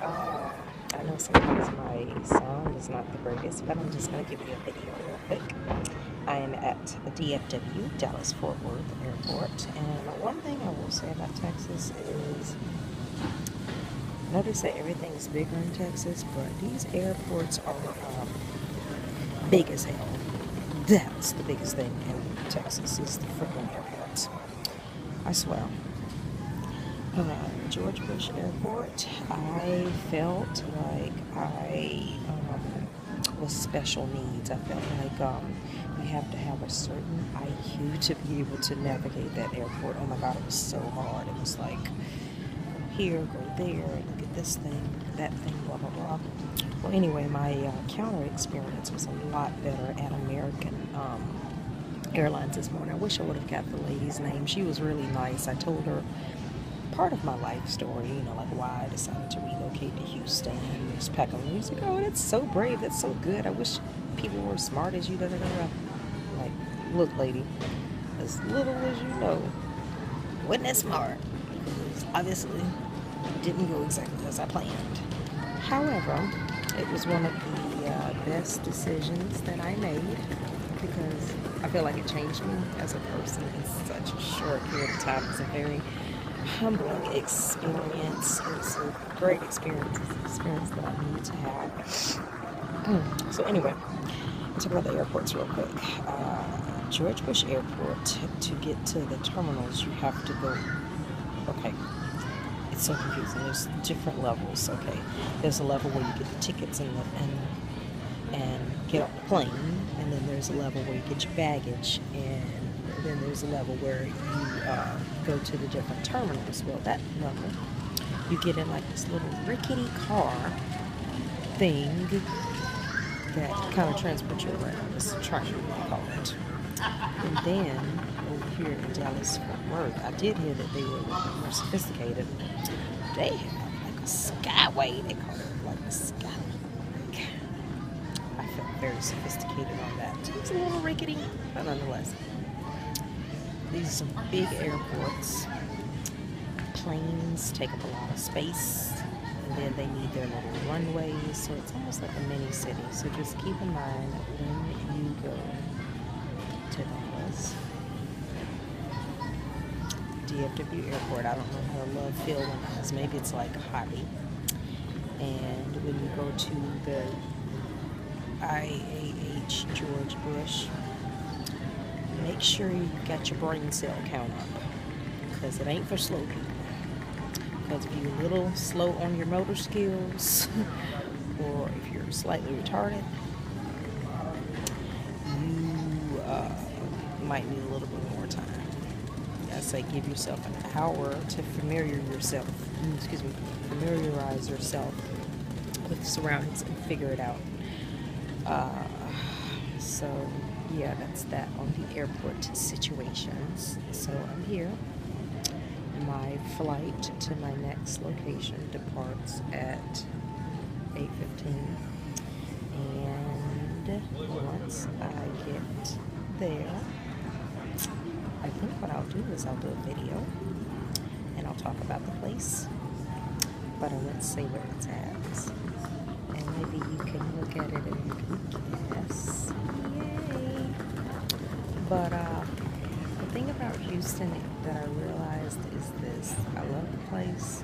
I know sometimes my sound is not the greatest, but I'm just going to give you a video real quick. I am at the DFW, Dallas Fort Worth Airport, and one thing I will say about Texas is, notice that everything is bigger in Texas, but these airports are big as hell. That's the biggest thing in Texas is the freaking airports. I swear. George Bush Airport, I felt like I was special needs. I felt like you have to have a certain IQ to be able to navigate that airport. Oh my God, it was so hard. It was like, go here, go there, look at this thing, that thing, blah, blah, blah. Well, anyway, my counter experience was a lot better at American Airlines this morning. I wish I would have got the lady's name. She was really nice. I told her part of my life story, like why I decided to relocate to Houston. And just pack up. She's like, oh, that's so brave. That's so good. I wish people were smart as you. Da, da, da, da. Like, look, lady, as little as you know, wasn't that smart? Because obviously, it didn't go exactly as I planned. However, it was one of the best decisions that I made because I feel like it changed me as a person in such a short period of time. It's a very humbling experience. It's a great experience. It's an experience that I need to have. So anyway, let's talk about the airports real quick. George Bush Airport, to get to the terminals, you have to go, okay, it's so confusing. There's different levels, okay. There's a level where you get the tickets and get off the plane, and then there's a level where you get your baggage, and then there's a level where you go to the different terminals. Well, that level, you get in like this little rickety car thing that kind of transports you around. It's a train, they call it. And then over here in Dallas Fort Worth, I did hear that they were more sophisticated. They have like a skyway, they call it, like a skyway. I felt very sophisticated on that. It's a little rickety, but nonetheless. These are some big airports. Planes take up a lot of space, and then they need their little runways, so it's almost like a mini city. So just keep in mind when you go to Dallas, DFW Airport. I don't know how the love feeling is. Maybe it's like a hobby. And when you go to the IAH George Bush, make sure you got your brain cell count up, because it ain't for slow people. Because if you're a little slow on your motor skills, or if you're slightly retarded, you might need a little bit more time. I say give yourself an hour to familiarize yourself with the surroundings and figure it out. So yeah, that's that on the airport situations. So I'm here. My flight to my next location departs at 8:15, and once I get there, I think what I'll do is I'll do a video and I'll talk about the place, but I won't say where it's at, and maybe you can look at it and you can guess. Yay! But the thing about Houston that I realized is this: I love the place.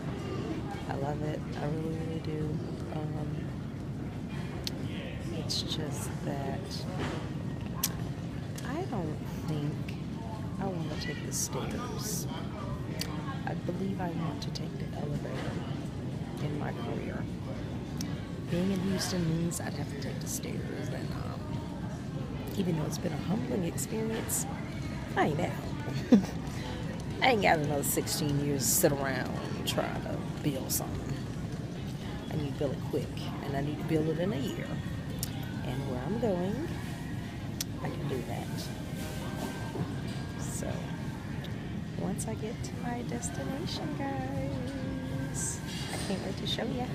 I love it. I really, really do. It's just that I don't think I want to take the stairs. I believe I want to take the elevator in my career. Being in Houston means I'd have to take the stairs, and even though it's been a humbling experience, I ain't that humble. I ain't got another 16 years to sit around and try to build something. I need to build it quick, and I need to build it in a year. And where I'm going, I can do that. So, once I get to my destination, guys, I can't wait to show you.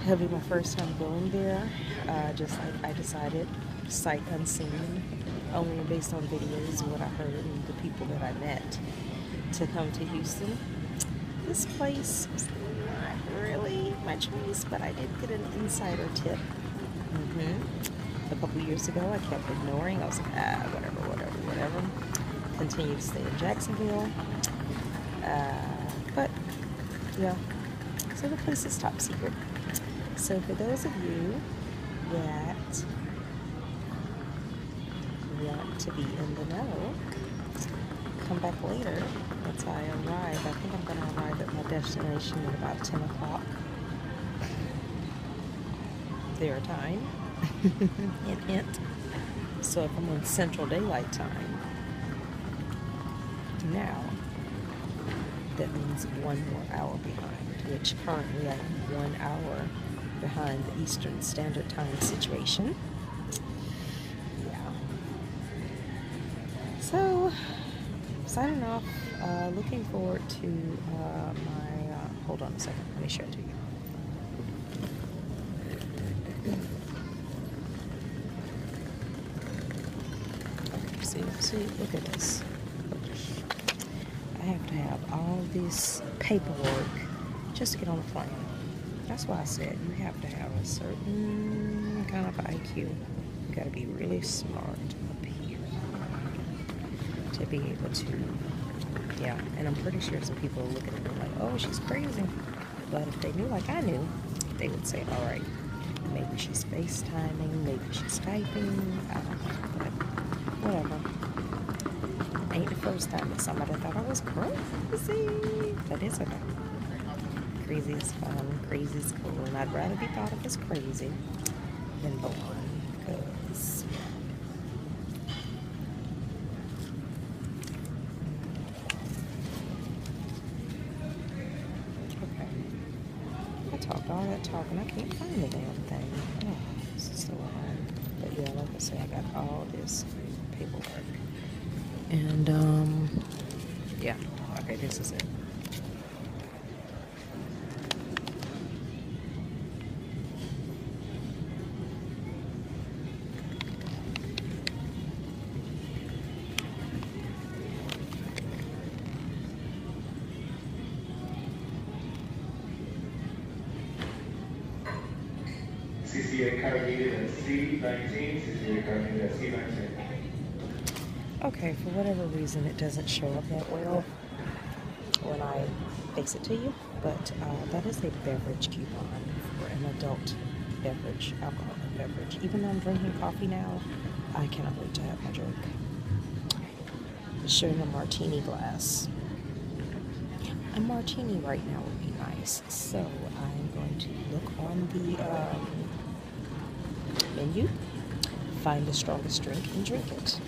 It'll be my first time going there, just like I decided, sight unseen, only based on videos and what I heard and the people that I met, to come to Houston. This place is not really my choice, but I did get an insider tip. A couple years ago, I kept ignoring. I was like, whatever. Continued to stay in Jacksonville. But, yeah. So the place is top secret. So for those of you that want to be in the know, come back later once I arrive. I think I'm going to arrive at my destination at about 10 o'clock their time. Hint. So if I'm on Central Daylight Time now, that means 1 more hour behind, which currently I'm 1 hour behind the Eastern Standard Time situation. Yeah. So, signing off. Looking forward to my... hold on a second. Let me show it to you. See, look at this. I have to have all this paperwork just to get on the plane. That's why I said you have to have a certain kind of IQ. You got to be really smart up here to be able to, yeah. And I'm pretty sure some people are looking at me like, oh, she's crazy. But if they knew like I knew, they would say, all right, maybe she's FaceTiming, maybe she's Skyping, I don't know, but whatever. Ain't the first time that somebody thought I was crazy, but it's okay. Crazy is fun, crazy is cool, and I'd rather be thought of as crazy than born, because okay. I talked all that talking, I can't find the damn thing. Oh, this is so hard. But yeah, like I say, I got all this paperwork. And, yeah. Okay, this is it. CCA carried at C19, CCA carried at C19. Okay, for whatever reason, it doesn't show up that well when I face it to you, but that is a beverage coupon for an adult beverage, alcoholic beverage. Even though I'm drinking coffee now, I cannot wait to have my drink. It's showing a martini glass. A martini right now would be nice, so I'm going to look on the menu, find the strongest drink, and drink it.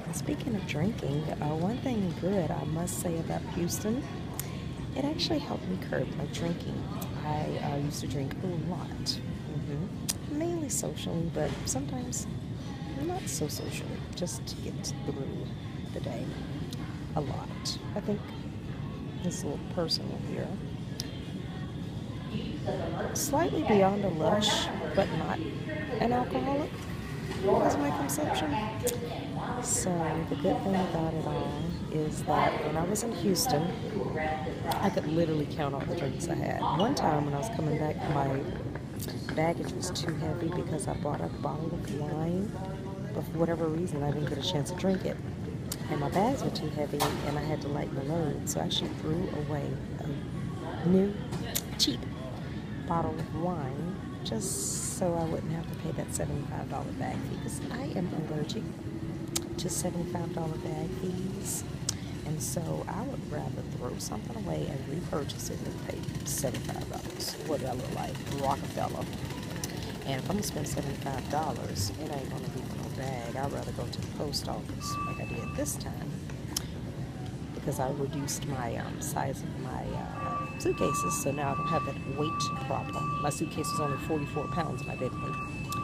And speaking of drinking, one thing good I must say about Houston, it actually helped me curb my drinking. I used to drink a lot, mainly socially, but sometimes not so socially, just to get through the day. A lot. I think this little person here, slightly beyond a lush, but not an alcoholic, was my conception. So the good thing about it all is that when I was in Houston, I could literally count all the drinks I had. One time when I was coming back, my baggage was too heavy because I bought a bottle of wine, but for whatever reason I didn't get a chance to drink it. And my bags were too heavy and I had to lighten the load, so I actually threw away a new, cheap bottle of wine just so I wouldn't have to pay that $75 bag fee, because I am allergic to $75 bag fees, and so I would rather throw something away and repurchase it than pay $75. What do I look like? Rockefeller. And if I'm going to spend $75, it ain't going to be for no bag. I'd rather go to the post office like I did this time, because I reduced my size of my suitcases, so now I don't have that weight problem. My suitcase is only 44 pounds, my big one,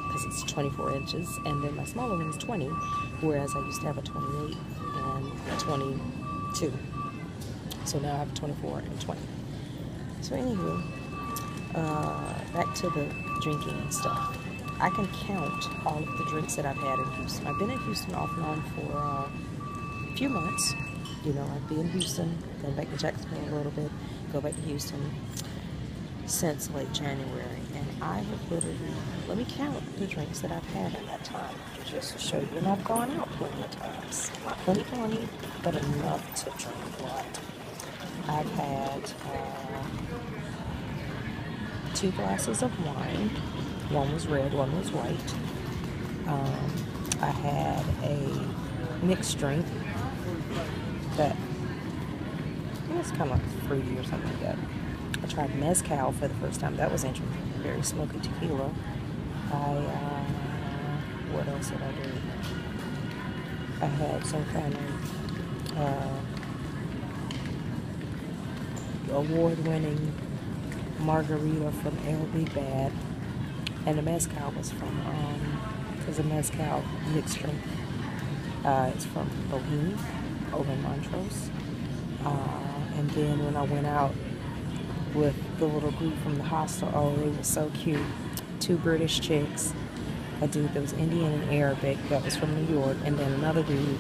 because it's 24 inches, and then my smaller one is 20, whereas I used to have a 28 and a 22. So now I have a 24 and 20. So anywho, back to the drinking and stuff. I can count all of the drinks that I've had in Houston. I've been in Houston off and on for a few months, you know, I'd be in Houston, then back to Jacksonville a little bit, go back to Houston since late January. And I have literally, let me count the drinks that I've had in that time, just to show you. And I've gone out plenty of times. Not plenty, but enough to drink a lot. I've had 2 glasses of wine. One was red, one was white. I had a mixed drink that it was kind of fruity or something like that. I tried mezcal for the first time. That was interesting. Very smoky tequila. What else did I do? I had some kind of award-winning margarita from El Big Bad, and the mezcal was from a mezcal mixed drink. It's from Bohemia over in Montrose. And then when I went out with the little group from the hostel, oh, they were so cute. 2 British chicks, a dude that was Indian and Arabic that was from New York, and then another dude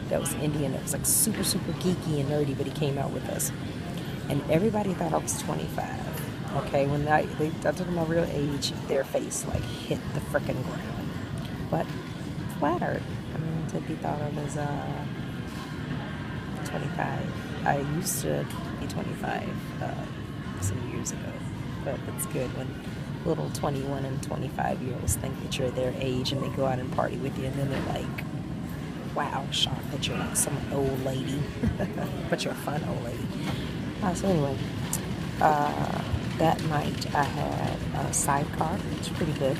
that was Indian that was like super, super geeky and nerdy, but he came out with us. And everybody thought I was 25. Okay, when I told them my real age, their face like hit the frickin' ground. But flattered. I mean, to be thought of as 25. I used to be 25 some years ago, but it's good when little 21 and 25-year-olds think that you're their age and they go out and party with you, and then they're like, wow, shocked that you're like some old lady, but you're a fun old lady. So anyway, that night I had a sidecar, which was pretty good.